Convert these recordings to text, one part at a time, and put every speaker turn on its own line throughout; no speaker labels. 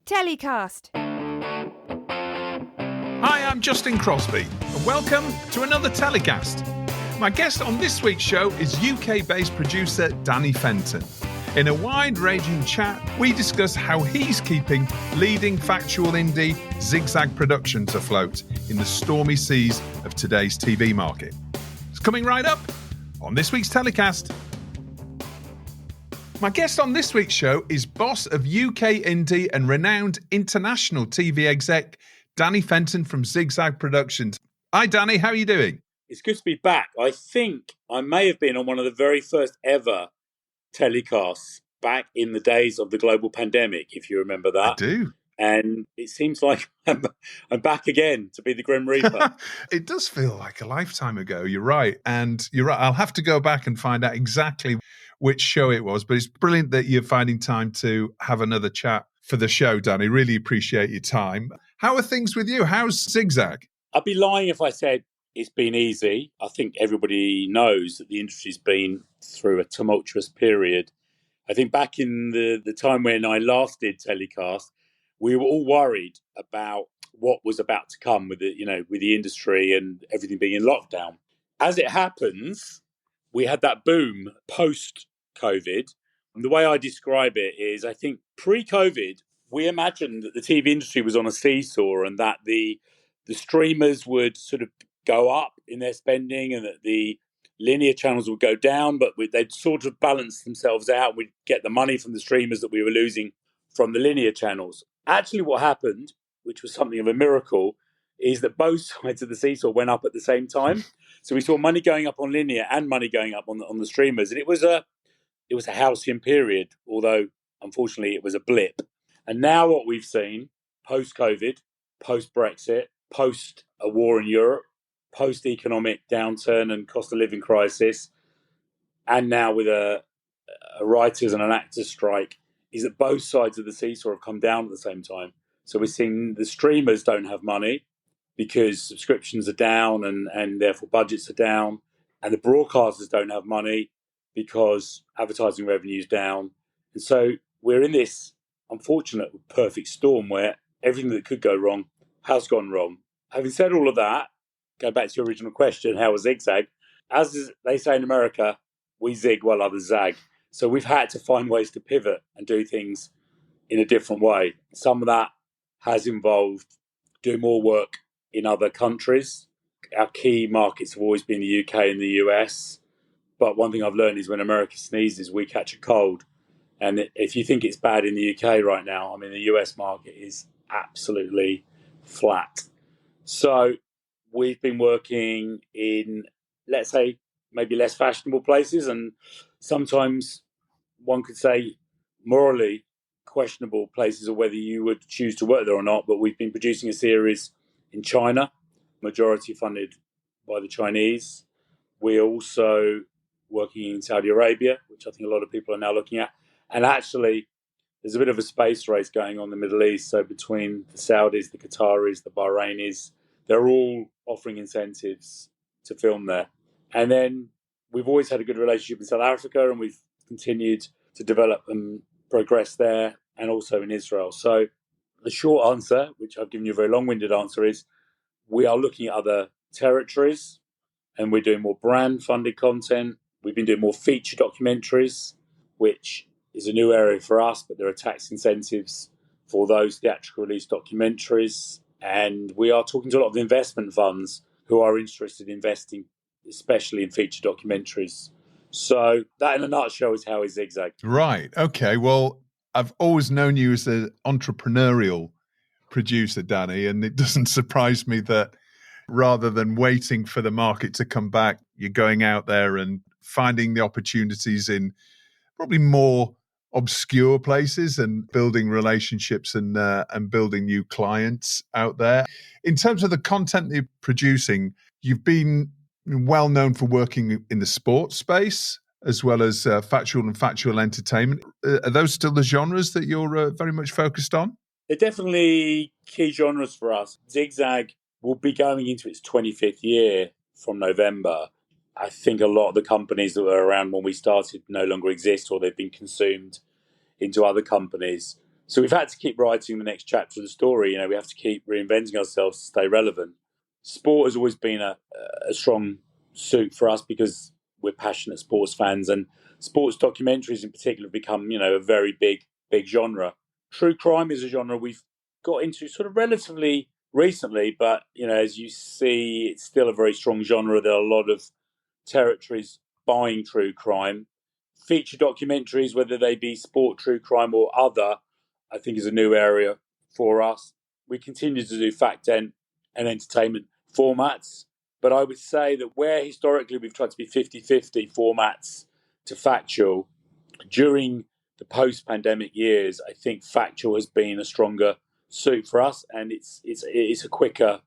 Telecast.
Hi, I'm Justin Crosby, and welcome to another Telecast. My guest on this week's show is UK-based producer Danny Fenton. In a wide-ranging chat, we discuss how he's keeping leading factual indie Zig Zag Productions afloat in the stormy seas of today's TV market. It's coming right up on this week's Telecast. My guest on this week's show is boss of UK indie and renowned international TV exec, Danny Fenton from Zig Zag Productions. Hi, Danny. How are you doing?
It's good to be back. I think I may have been on one of the very first ever telecasts back in the days of the global pandemic, if you remember that.
I do.
And it seems like I'm back again to be the Grim Reaper.
It does feel like a lifetime ago. You're right. And you're right. I'll have to go back and find out exactly which show it was. But it's brilliant that you're finding time to have another chat for the show, Danny. Really appreciate your time. How are things with you? How's Zig Zag?
I'd be lying if I said it's been easy. I think everybody knows that the industry's been through a tumultuous period. I think back in the time when I last did telecast, we were all worried about what was about to come with the industry and everything being in lockdown. As it happens, we had that boom post-COVID. And the way I describe it is, I think pre-COVID, we imagined that the TV industry was on a seesaw and that the streamers would sort of go up in their spending and that the linear channels would go down, but they'd sort of balance themselves out. We'd get the money from the streamers that we were losing from the linear channels. Actually, what happened, which was something of a miracle, is that both sides of the seesaw went up at the same time. So we saw money going up on linear and money going up on the streamers. And it was a halcyon period, although unfortunately it was a blip. And now what we've seen, post-COVID, post-Brexit, post a war in Europe, post-economic downturn and cost of living crisis, and now with a writers and an actors strike, is that both sides of the seesaw have come down at the same time. So we're seeing the streamers don't have money because subscriptions are down and therefore budgets are down, and the broadcasters don't have money because advertising revenue is down. And so we're in this unfortunate perfect storm where everything that could go wrong has gone wrong. Having said all of that, go back to your original question, how was Zig Zag? As they say in America, we zig while others zag. So we've had to find ways to pivot and do things in a different way. Some of that has involved doing more work in other countries. Our key markets have always been the UK and the US. But one thing I've learned is when America sneezes, we catch a cold. And if you think it's bad in the UK right now, I mean, the US market is absolutely flat. So we've been working in, let's say, maybe less fashionable places, and sometimes one could say morally questionable places, or whether you would choose to work there or not. But we've been producing a series in China, majority funded by the Chinese. We're also working in Saudi Arabia, which I think a lot of people are now looking at. And actually, there's a bit of a space race going on in the Middle East. So between the Saudis, the Qataris, the Bahrainis, they're all offering incentives to film there. And then we've always had a good relationship in South Africa, and we've continued to develop and progress there, and also in Israel. So the short answer, which I've given you a very long-winded answer, is we are looking at other territories, and we're doing more brand-funded content. We've been doing more feature documentaries, which is a new area for us, but there are tax incentives for those theatrical release documentaries. And we are talking to a lot of investment funds who are interested in investing, especially in feature documentaries. So that in a nutshell is how is Zig Zag.
Right. Okay. Well, I've always known you as an entrepreneurial producer, Danny, and it doesn't surprise me that rather than waiting for the market to come back, you're going out there and finding the opportunities in probably more obscure places and building relationships and building new clients out there. In terms of the content you're producing, you've been well known for working in the sports space as well as factual and factual entertainment. Are those still the genres that you're very much focused on?
They're definitely key genres for us. Zig Zag will be going into its 25th year from November. I think a lot of the companies that were around when we started no longer exist, or they've been consumed into other companies. So we've had to keep writing the next chapter of the story. We have to keep reinventing ourselves to stay relevant. Sport has always been a strong suit for us because we're passionate sports fans, and sports documentaries in particular have become, a very big genre. True crime is a genre we've got into sort of relatively recently, but as you see, it's still a very strong genre. There are a lot of territories buying true crime. Feature documentaries, whether they be sport, true crime, or other, I think is a new area for us. We continue to do fact and entertainment formats, but I would say that where historically we've tried to be 50-50 formats to factual, during the post-pandemic years, I think factual has been a stronger suit for us, and it's a quicker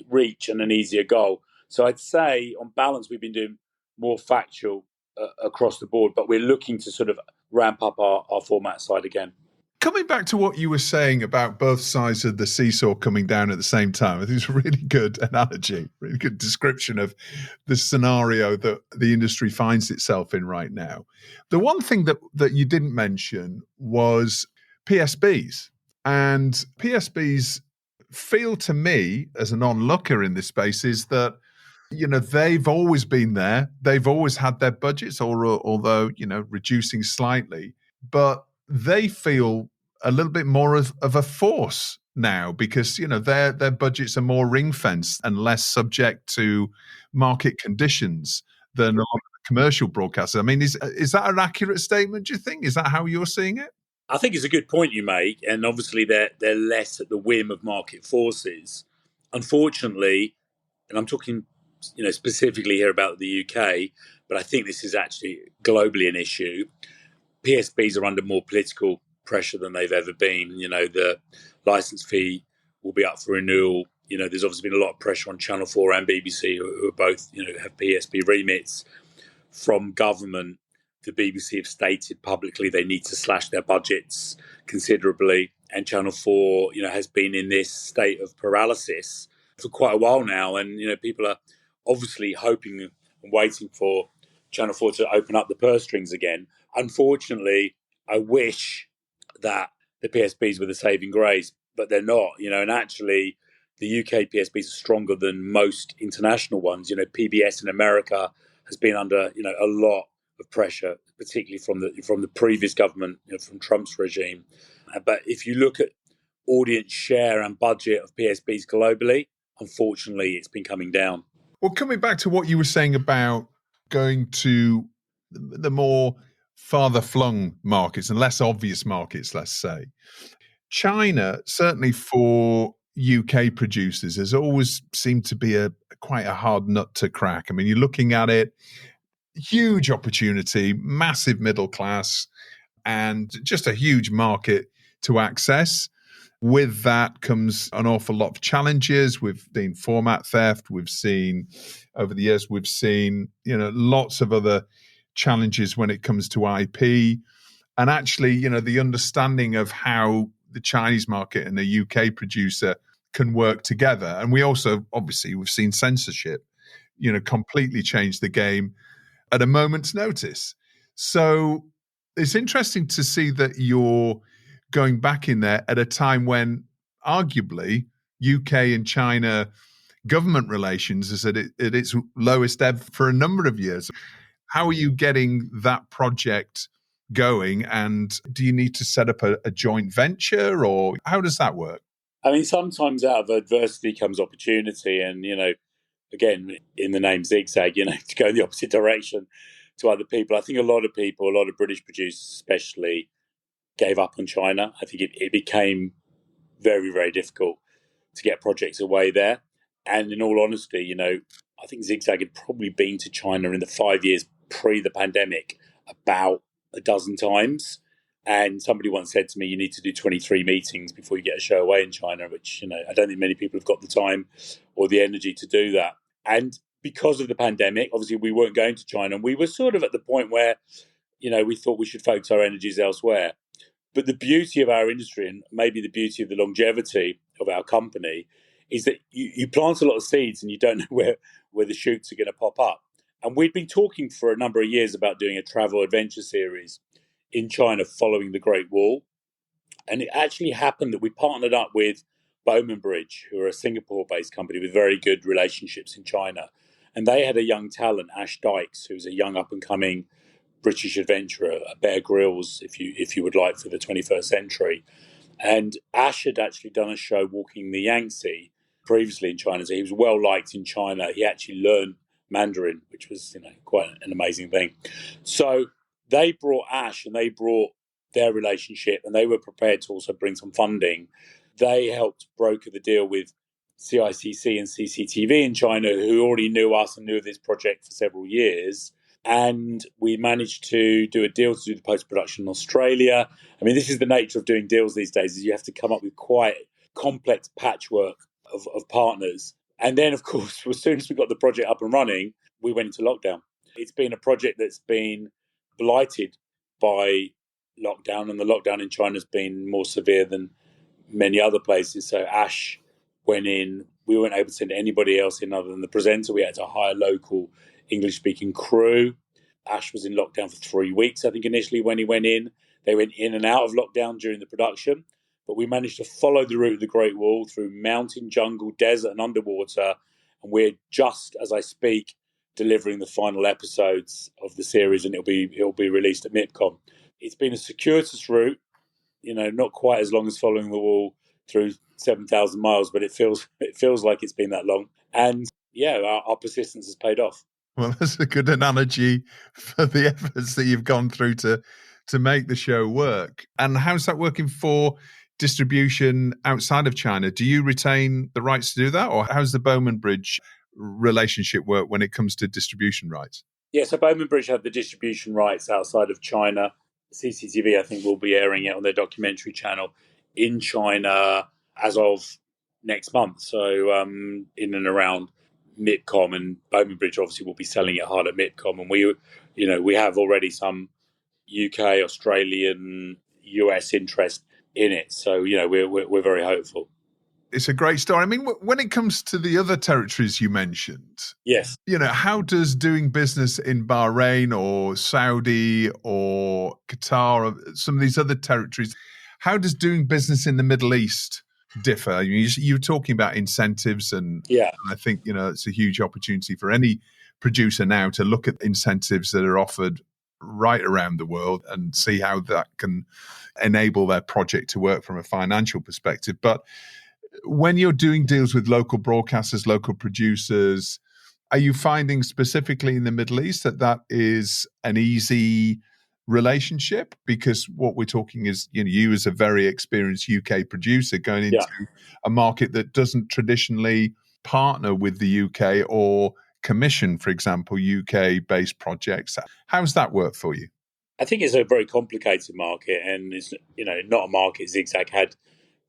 reach and an easier goal. So I'd say, on balance, we've been doing more factual across the board, but we're looking to sort of ramp up our format side again.
Coming back to what you were saying about both sides of the seesaw coming down at the same time, I think it's a really good analogy, really good description of the scenario that the industry finds itself in right now. The one thing that you didn't mention was PSBs. And PSBs feel to me, as an onlooker in this space, is that they've always been there. They've always had their budgets, although reducing slightly, but they feel a little bit more of a force now because their budgets are more ring fenced and less subject to market conditions than a lot of the commercial broadcasters. I mean, is that an accurate statement? Do you think? Is that how you're seeing it?
I think it's a good point you make, and obviously they're less at the whim of market forces. Unfortunately, and I'm talking specifically here about the UK, but I think this is actually globally an issue. PSBs are under more political pressure than they've ever been. The license fee will be up for renewal. There's obviously been a lot of pressure on Channel 4 and BBC, who are both, have PSB remits from government. The BBC have stated publicly they need to slash their budgets considerably. And Channel 4, has been in this state of paralysis for quite a while now. And, people are obviously hoping and waiting for Channel 4 to open up the purse strings again. Unfortunately, I wish that the PSBs were the saving grace, but they're not, and actually the UK PSBs are stronger than most international ones. PBS in America has been under, a lot of pressure, particularly from the previous government, from Trump's regime. But if you look at audience share and budget of PSBs globally, unfortunately, it's been coming down.
Well, coming back to what you were saying about going to the more farther flung markets and less obvious markets, let's say, China, certainly for UK producers, has always seemed to be quite a hard nut to crack. I mean, you're looking at it, huge opportunity, massive middle class, and just a huge market to access. With that comes an awful lot of challenges. We've seen format theft. We've seen over the years, lots of other challenges when it comes to IP. And actually, the understanding of how the Chinese market and the UK producer can work together. And we also, obviously, we've seen censorship, completely change the game at a moment's notice. So it's interesting to see that you're going back in there at a time when arguably UK and China government relations is at its lowest ebb for a number of years. How are you getting that project going? And do you need to set up a joint venture, or how does that work?
I mean, sometimes out of adversity comes opportunity. And, again, in the name Zig Zag, to go in the opposite direction to other people. I think a lot of people, a lot of British producers especially, gave up on China. I think it became very, very difficult to get projects away there. And in all honesty, I think Zig Zag had probably been to China in the 5 years pre the pandemic about a dozen times. And somebody once said to me, you need to do 23 meetings before you get a show away in China, which, I don't think many people have got the time or the energy to do that. And because of the pandemic, obviously we weren't going to China, and we were sort of at the point where, we thought we should focus our energies elsewhere. But the beauty of our industry, and maybe the beauty of the longevity of our company, is that you plant a lot of seeds and you don't know where the shoots are going to pop up. And we'd been talking for a number of years about doing a travel adventure series in China following the Great Wall. And it actually happened that we partnered up with Bowman Bridge, who are a Singapore-based company with very good relationships in China. And they had a young talent, Ash Dykes, who's a young up-and-coming British adventurer, a Bear Grylls, if you would like, for the 21st century. And Ash had actually done a show walking the Yangtze previously in China, so he was well liked in China. He actually learned Mandarin, which was quite an amazing thing. So they brought Ash, and they brought their relationship, and they were prepared to also bring some funding. They helped broker the deal with CICC and CCTV in China, who already knew us and knew of this project for several years. And we managed to do a deal to do the post-production in Australia. I mean, this is the nature of doing deals these days, is you have to come up with quite complex patchwork of partners. And then, of course, as soon as we got the project up and running, we went into lockdown. It's been a project that's been blighted by lockdown, and the lockdown in China has been more severe than many other places. So Ash went in. We weren't able to send anybody else in other than the presenter. We had to hire local English-speaking crew. Ash was in lockdown for 3 weeks, I think, initially when he went in. They went in and out of lockdown during the production, but we managed to follow the route of the Great Wall through mountain, jungle, desert, and underwater. And we're just, as I speak, delivering the final episodes of the series, and it'll be released at MIPCOM. It's been a circuitous route, not quite as long as following the wall through 7,000 miles, but it feels like it's been that long. And yeah, our persistence has paid off.
Well, that's a good analogy for the efforts that you've gone through to make the show work. And how's that working for distribution outside of China? Do you retain the rights to do that, or how's the Bowman Bridge relationship work when it comes to distribution rights?
Yeah, so Bowman Bridge have the distribution rights outside of China. CCTV, I think, will be airing it on their documentary channel in China as of next month. So in and around MIPCOM, and Bowman Bridge obviously will be selling it hard at MIPCOM. And we have already some UK, Australian, US interest in it. So we're very hopeful.
It's a great story. I mean, when it comes to the other territories you mentioned,
yes,
how does doing business in Bahrain or Saudi or Qatar or some of these other territories, how does doing business in the Middle East differ? You're talking about incentives, and I think it's a huge opportunity for any producer now to look at incentives that are offered right around the world and see how that can enable their project to work from a financial perspective. But when you're doing deals with local broadcasters, local producers, are you finding specifically in the Middle East that is an easy relationship? Because what we're talking is, you as a very experienced UK producer going into a market that doesn't traditionally partner with the UK or commission, for example, UK-based projects. How's that work for you?
I think it's a very complicated market, and it's not a market Zig Zag had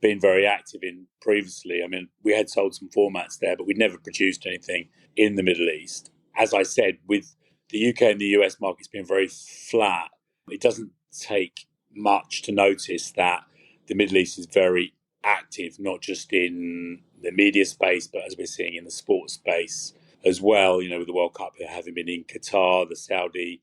been very active in previously. I mean, we had sold some formats there, but we'd never produced anything in the Middle East. As I said, with the UK and the US markets being very flat, it doesn't take much to notice that the Middle East is very active, not just in the media space, but as we're seeing in the sports space as well, with the World Cup having been in Qatar, the Saudi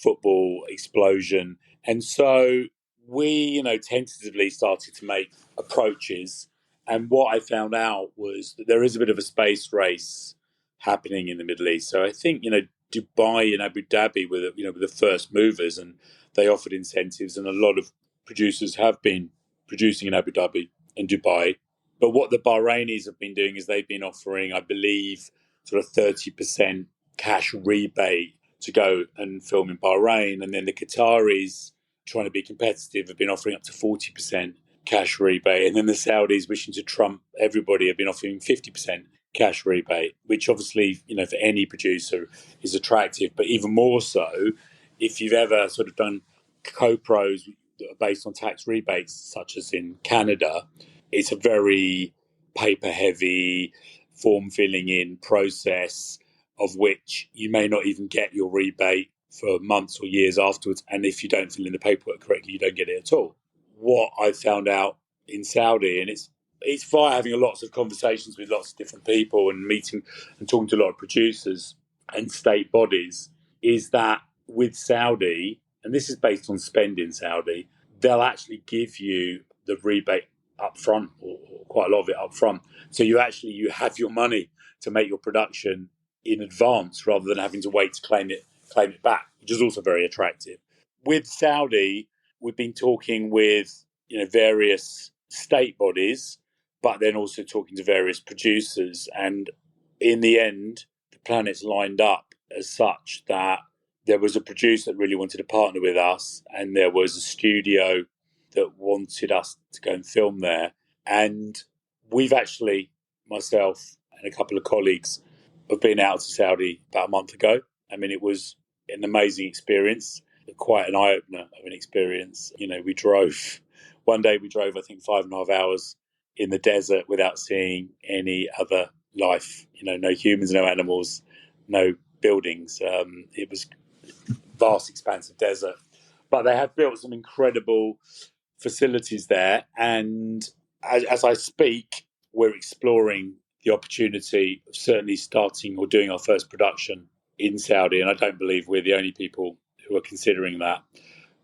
football explosion. And so we, tentatively started to make approaches. And what I found out was that there is a bit of a space race happening in the Middle East. So I think, Dubai and Abu Dhabi were the first movers, and they offered incentives. And a lot of producers have been producing in Abu Dhabi and Dubai. But what the Bahrainis have been doing is they've been offering, I believe, sort of 30% cash rebate to go and film in Bahrain. And then the Qataris, trying to be competitive, have been offering up to 40% cash rebate. And then the Saudis, wishing to trump everybody, have been offering 50% cash rebate, which obviously, for any producer is attractive. But even more so, if you've ever sort of done co-pros that are based on tax rebates, such as in Canada, it's a very paper-heavy, form-filling in process, of which you may not even get your rebate for months or years afterwards. And if you don't fill in the paperwork correctly, you don't get it at all. What I found out in Saudi, and it's via having lots of conversations with lots of different people and meeting and talking to a lot of producers and state bodies, is that with Saudi, and this is based on spend in Saudi, they'll actually give you the rebate up front, or quite a lot of it up front. So you have your money to make your production in advance rather than having to wait to claim it back, which is also very attractive. With Saudi, we've been talking with various state bodies, but then also talking to various producers, and in the end, the planets lined up as such that there was a producer that really wanted to partner with us, and there was a studio that wanted us to go and film there. And we've actually, myself and a couple of colleagues, have been out to Saudi about a month ago. I mean, it was an amazing experience, quite an eye-opener of an experience. One day we drove, I think, 5.5 hours in the desert without seeing any other life, no humans, no animals, no buildings. It was vast expanse of desert. But they have built some incredible facilities there. And as I speak, we're exploring the opportunity of certainly starting or doing our first production in Saudi. And I don't believe we're the only people who are considering that.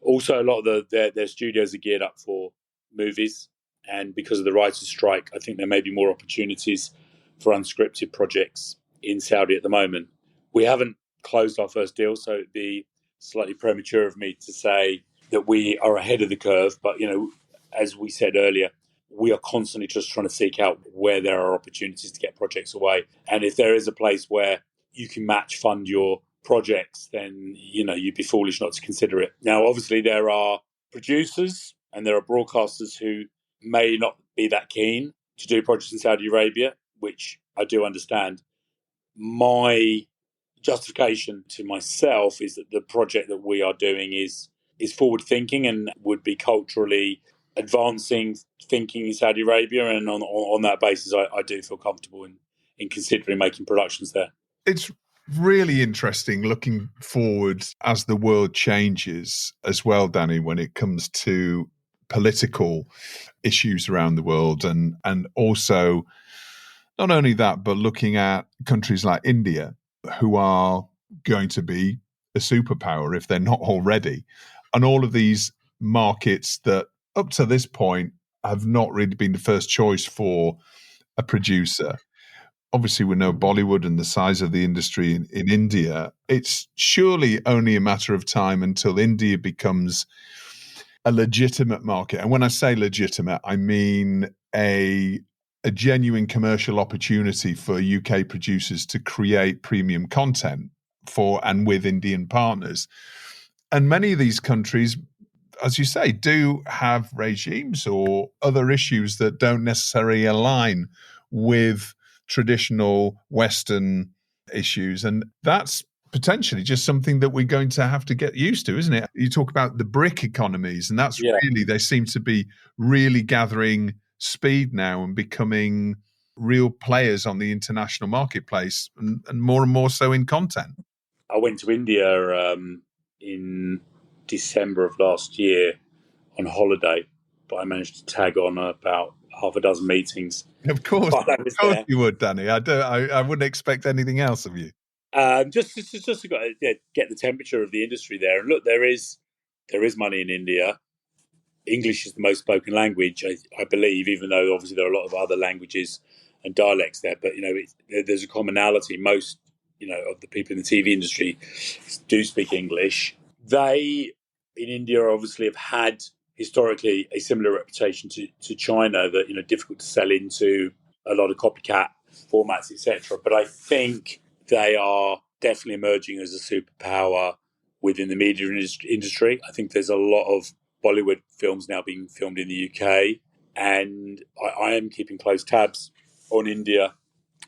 Also, a lot of their studios are geared up for movies. And because of the writers' strike, I think there may be more opportunities for unscripted projects in Saudi at the moment. We haven't closed our first deal, so it'd be slightly premature of me to say that we are ahead of the curve. But, as we said earlier, we are constantly just trying to seek out where there are opportunities to get projects away. And if there is a place where you can match fund your projects, then, you'd be foolish not to consider it. Now, obviously, there are producers and there are broadcasters who may not be that keen to do projects in Saudi Arabia, which I do understand. My justification to myself is that the project that we are doing is forward thinking and would be culturally advancing thinking in Saudi Arabia, and on that basis I do feel comfortable in considering making productions there.
It's really interesting looking forward as the world changes as well, Danny, when it comes to political issues around the world, and also not only that, but looking at countries like India, who are going to be a superpower if they're not already, and all of these markets that up to this point have not really been the first choice for a producer. Obviously, we know Bollywood and the size of the industry in India. It's surely only a matter of time until India becomes a legitimate market. And when I say legitimate, I mean a genuine commercial opportunity for UK producers to create premium content for and with Indian partners. And many of these countries, as you say, do have regimes or other issues that don't necessarily align with traditional Western issues. And that's potentially just something that we're going to have to get used to, isn't it? You talk about the BRIC economies, and that's really, they seem to be really gathering speed now and becoming real players on the international marketplace, and more so in content.
I went to India in December of last year on holiday, but I managed to tag on about half a dozen meetings.
Of course you would, Danny. I wouldn't expect anything else of you.
Just to get the temperature of the industry there. And look, there is money in India. English is the most spoken language, I believe, even though obviously there are a lot of other languages and dialects there. But there's a commonality. Most of the people in the TV industry do speak English. They in India obviously have had historically a similar reputation to China, that difficult to sell into, a lot of copycat formats, etc. But I think they are definitely emerging as a superpower within the media industry. I think there's a lot of Bollywood films now being filmed in the UK, and I am keeping close tabs on India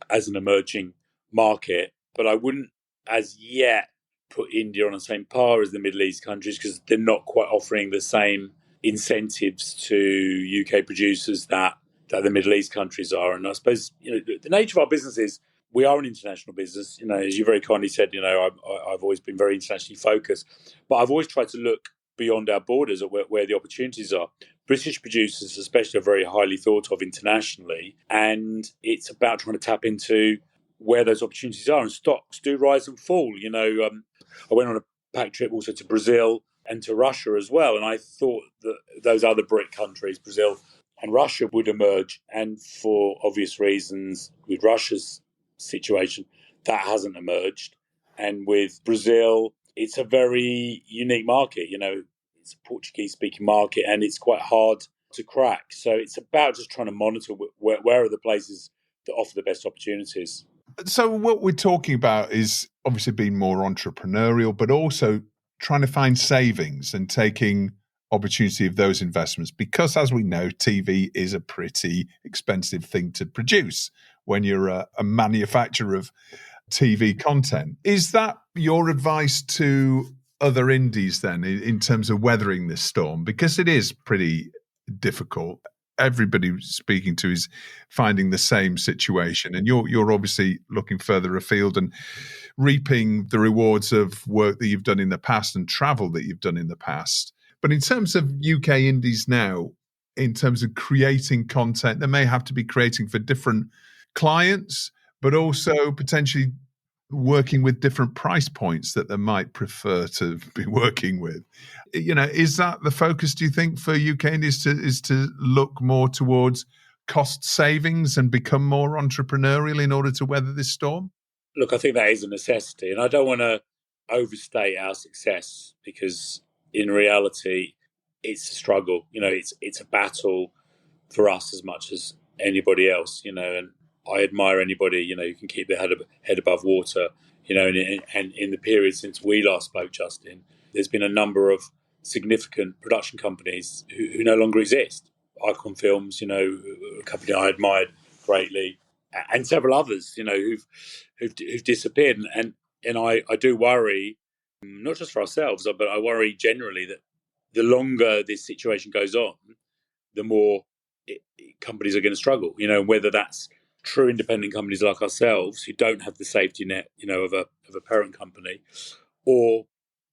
as an emerging market, but I wouldn't as yet put India on the same par as the Middle East countries, because they're not quite offering the same incentives to UK producers that the Middle East countries are. And I suppose the nature of our business is we are an international business. As you very kindly said, I've always been very internationally focused, but I've always tried to look beyond our borders at where the opportunities are. British producers especially are very highly thought of internationally, and it's about trying to tap into where those opportunities are. And stocks do rise and fall. I went on a pack trip also to Brazil, and to Russia as well. And I thought that those other BRIC countries, Brazil and Russia, would emerge. And for obvious reasons, with Russia's situation, that hasn't emerged. And with Brazil, it's a very unique market. It's a Portuguese-speaking market, and it's quite hard to crack. So it's about just trying to monitor where are the places that offer the best opportunities.
So what we're talking about is obviously being more entrepreneurial, but also trying to find savings and taking opportunity of those investments, because as we know, TV is a pretty expensive thing to produce when you're a manufacturer of TV content. Is that your advice to other indies then in terms of weathering this storm? Because it is pretty difficult. Everybody speaking to is finding the same situation, and you're obviously looking further afield and reaping the rewards of work that you've done in the past and travel that you've done in the past. But in terms of UK indies now, in terms of creating content, they may have to be creating for different clients, but also potentially working with different price points that they might prefer to be working with. Is that the focus, do you think, for UK indies is to look more towards cost savings and become more entrepreneurial in order to weather this storm?
Look, I think that is a necessity, and I don't want to overstate our success, because in reality, it's a struggle. It's a battle for us as much as anybody else. And I admire anybody who can keep their head above water. And in the period since we last spoke, Justin, there's been a number of significant production companies who no longer exist. Icon Films, a company I admired greatly, and several others, who've disappeared. And I do worry, not just for ourselves, but I worry generally that the longer this situation goes on, the more companies are going to struggle. Whether that's true independent companies like ourselves who don't have the safety net, of a parent company, or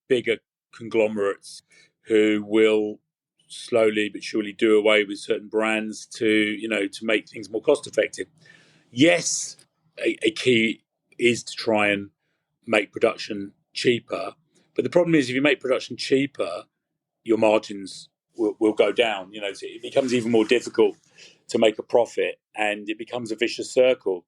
bigger conglomerates who will slowly but surely do away with certain brands to make things more cost effective. Yes, a key is to try and make production cheaper, but the problem is if you make production cheaper, your margins will go down. So it becomes even more difficult to make a profit, and it becomes a vicious circle.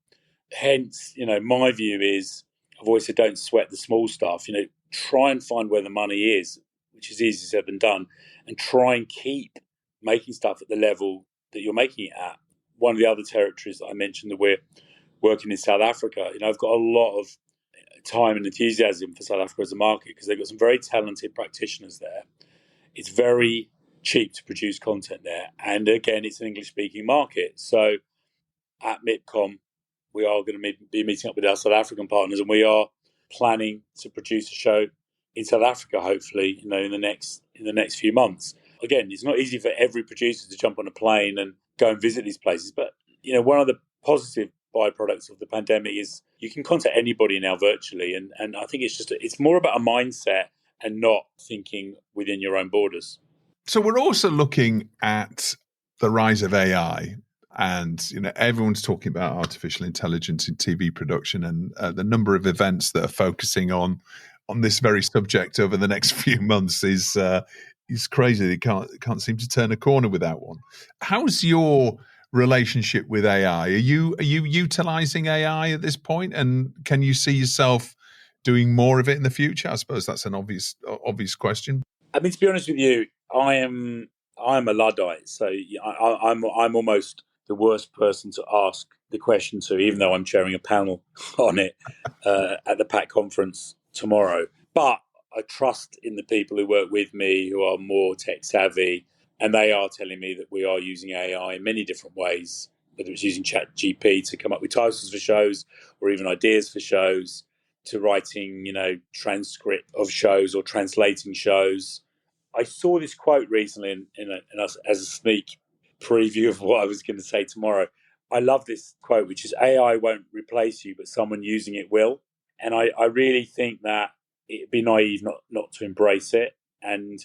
Hence, my view is, I've always said, don't sweat the small stuff. Try and find where the money is, which is easier said than done, and try and keep making stuff at the level that you're making it at. One of the other territories that I mentioned that we're working in South Africa, I've got a lot of time and enthusiasm for South Africa as a market, because they've got some very talented practitioners there. It's very cheap to produce content there. And again, it's an English-speaking market. So at MIPCOM, we are going to be meeting up with our South African partners, and we are planning to produce a show in South Africa, hopefully, in the next few months. Again, it's not easy for every producer to jump on a plane and go and visit these places. But, one of the positive byproducts of the pandemic is you can contact anybody now virtually. And I think it's more about a mindset and not thinking within your own borders.
So we're also looking at the rise of AI, and everyone's talking about artificial intelligence in TV production, and the number of events that are focusing on this very subject over the next few months is crazy. They can't seem to turn a corner without one. How's your relationship with AI? Are you utilizing AI at this point, and can you see yourself doing more of it in the future? I suppose that's an obvious question.
I mean, to be honest with you, I'm a Luddite, so I'm almost the worst person to ask the question to, even though I'm chairing a panel on it at the PAC conference tomorrow. But I trust in the people who work with me who are more tech savvy, and they are telling me that we are using AI in many different ways, whether it's using ChatGPT to come up with titles for shows or even ideas for shows, to writing, transcript of shows or translating shows. I saw this quote recently as a sneak preview of what I was going to say tomorrow. I love this quote, which is, AI won't replace you, but someone using it will. And I really think that it'd be naive not to embrace it. And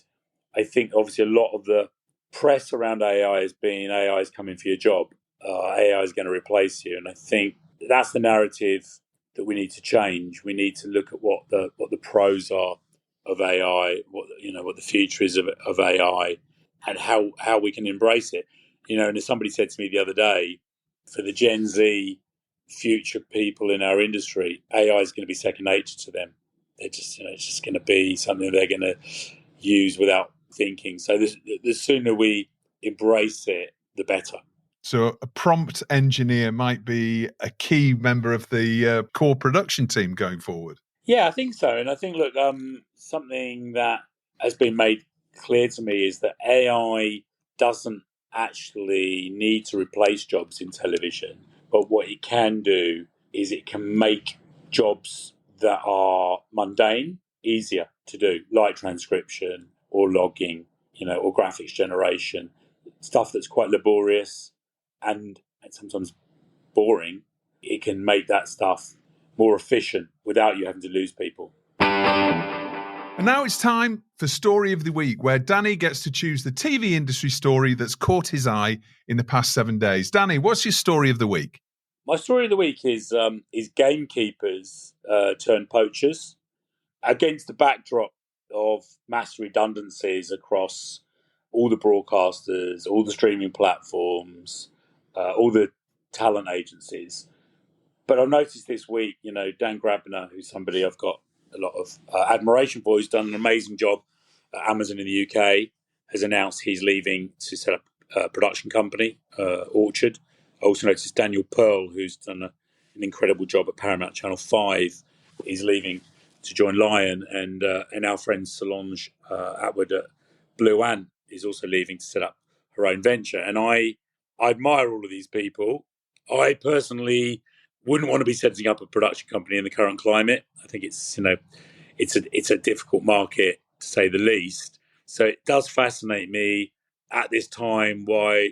I think obviously a lot of the press around AI has been AI is coming for your job. AI is going to replace you. And I think that's the narrative that we need to change. We need to look at what the pros are of AI, what the future is of AI, and how we can embrace it. And as somebody said to me the other day, for the Gen Z future people in our industry, AI is going to be second nature to them. They're just, it's just going to be something they're going to use without thinking. So the sooner we embrace it, the better.
So a prompt engineer might be a key member of the core production team going forward.
Yeah, I think so. And I think, look, something that has been made clear to me is that AI doesn't actually need to replace jobs in television. But what it can do is it can make jobs that are mundane easier to do, like transcription or logging, or graphics generation, stuff that's quite laborious and sometimes boring. It can make that stuff more efficient without you having to lose people.
And now it's time for Story of the Week, where Danny gets to choose the TV industry story that's caught his eye in the past 7 days. Danny, what's your story of the week?
My story of the week is gamekeepers turned poachers against the backdrop of mass redundancies across all the broadcasters, all the streaming platforms, all the talent agencies. But I've noticed this week, Dan Grabner, who's somebody I've got a lot of admiration for, who's done an amazing job at Amazon in the UK, has announced he's leaving to set up a production company, Orchard. I also noticed Daniel Pearl, who's done an incredible job at Paramount Channel 5, is leaving to join Lion, and our friend Solange Atwood at Blue Ant is also leaving to set up her own venture. And I admire all of these people. I personally wouldn't want to be setting up a production company in the current climate. I think it's a difficult market, to say the least. So it does fascinate me at this time why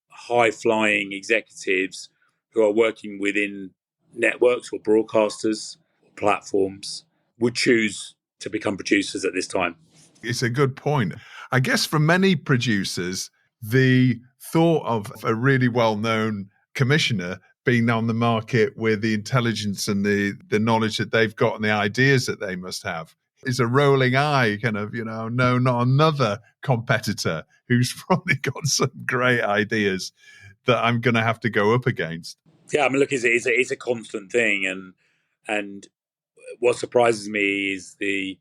high-flying executives who are working within networks or broadcasters or platforms would choose to become producers at this time.
It's a good point. I guess for many producers, the thought of a really well-known commissioner being on the market with the intelligence and the knowledge that they've got and the ideas that they must have is a rolling eye, kind of, no, not another competitor who's probably got some great ideas that I'm going to have to go up against.
Yeah, I mean, look, it's a constant thing, and what surprises me is the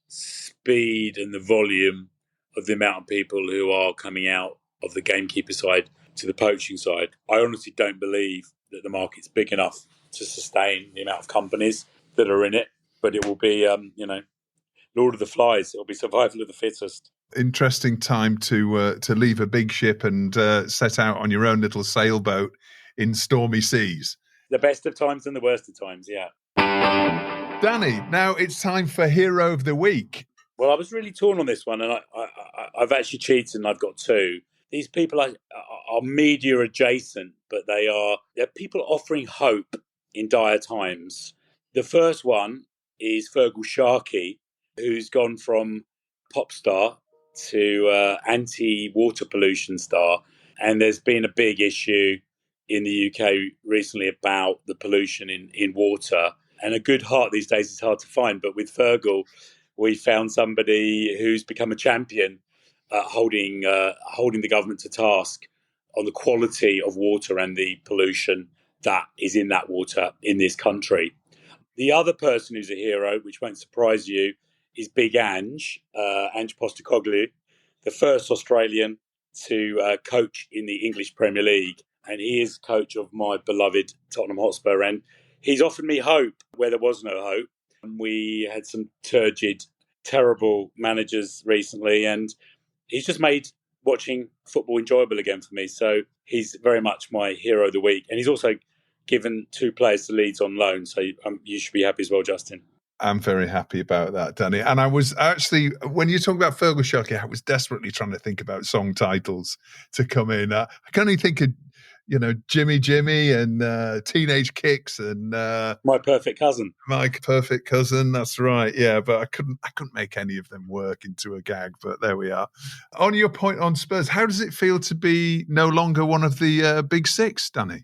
speed and the volume of the amount of people who are coming out of the gamekeeper side to the poaching side. I honestly don't believe that the market's big enough to sustain the amount of companies that are in it, but it will be, Lord of the Flies. It'll be survival of the fittest.
Interesting time to leave a big ship and set out on your own little sailboat in stormy seas.
The best of times and the worst of times, yeah.
Danny, now it's time for Hero of the Week.
Well, I was really torn on this one, and I've actually cheated, and I've got two. These people are media adjacent, but they're people offering hope in dire times. The first one is Fergal Sharkey, who's gone from pop star to anti-water pollution star. And there's been a big issue in the UK recently about the pollution in water. And a good heart these days is hard to find. But with Fergal, we found somebody who's become a champion holding the government to task on the quality of water and the pollution that is in that water in this country. The other person who's a hero, which won't surprise you, is Big Ange Postecoglou, the first Australian to coach in the English Premier League. And he is coach of my beloved Tottenham Hotspur. And he's offered me hope where there was no hope. And we had some turgid, terrible managers recently. And he's just made watching football enjoyable again for me. So he's very much my hero of the week. And he's also given two players to Leeds on loan. So you should be happy as well, Justin.
I'm very happy about that, Danny. And I was actually, when you talk about Fergal Sharkey, I was desperately trying to think about song titles to come in. I can only think of, Jimmy Jimmy and Teenage Kicks and
My Perfect Cousin.
My Perfect Cousin, that's right. Yeah, but I couldn't make any of them work into a gag, but there we are. On your point on Spurs, how does it feel to be no longer one of the big six, Danny?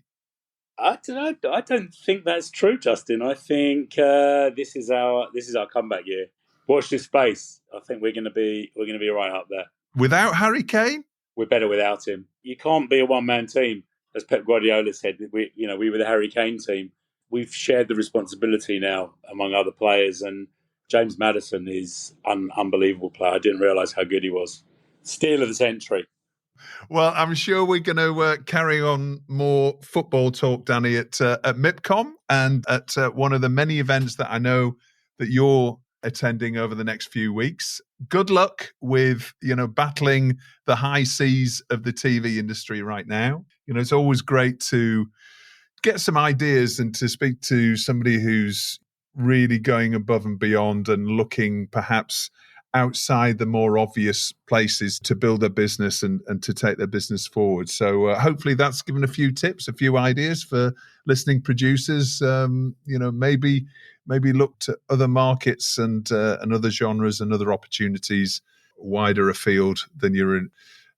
I don't know. I don't think that's true, Justin. I think this is our comeback year. Watch this space. I think we're going to be right up there.
Without Harry Kane?
We're better without him. You can't be a one-man team, as Pep Guardiola said. We were the Harry Kane team. We've shared the responsibility now among other players, and James Maddison is an unbelievable player. I didn't realise how good he was. Steal of the century.
Well, I'm sure we're going to carry on more football talk, Danny, at MIPCOM and at one of the many events that I know that you're attending over the next few weeks. Good luck with, battling the high seas of the TV industry right now. It's always great to get some ideas and to speak to somebody who's really going above and beyond and looking perhaps outside the more obvious places to build their business and to take their business forward. So hopefully that's given a few tips, a few ideas for listening producers. Maybe look to other markets and other genres and other opportunities wider afield than your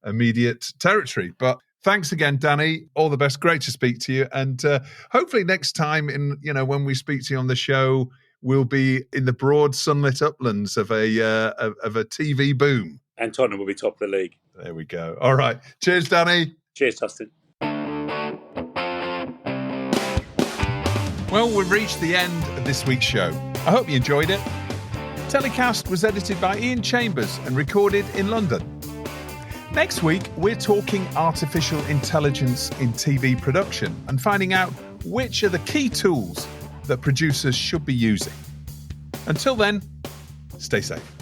immediate territory. But thanks again, Danny. All the best. Great to speak to you. And hopefully next time when we speak to you on the show, we'll be in the broad sunlit uplands of a TV boom.
And Tottenham will be top of the league.
There we go. All right. Cheers, Danny.
Cheers, Justin.
Well, we've reached the end of this week's show. I hope you enjoyed it. Telecast was edited by Ian Chambers and recorded in London. Next week, we're talking artificial intelligence in TV production and finding out which are the key tools that producers should be using. Until then, stay safe.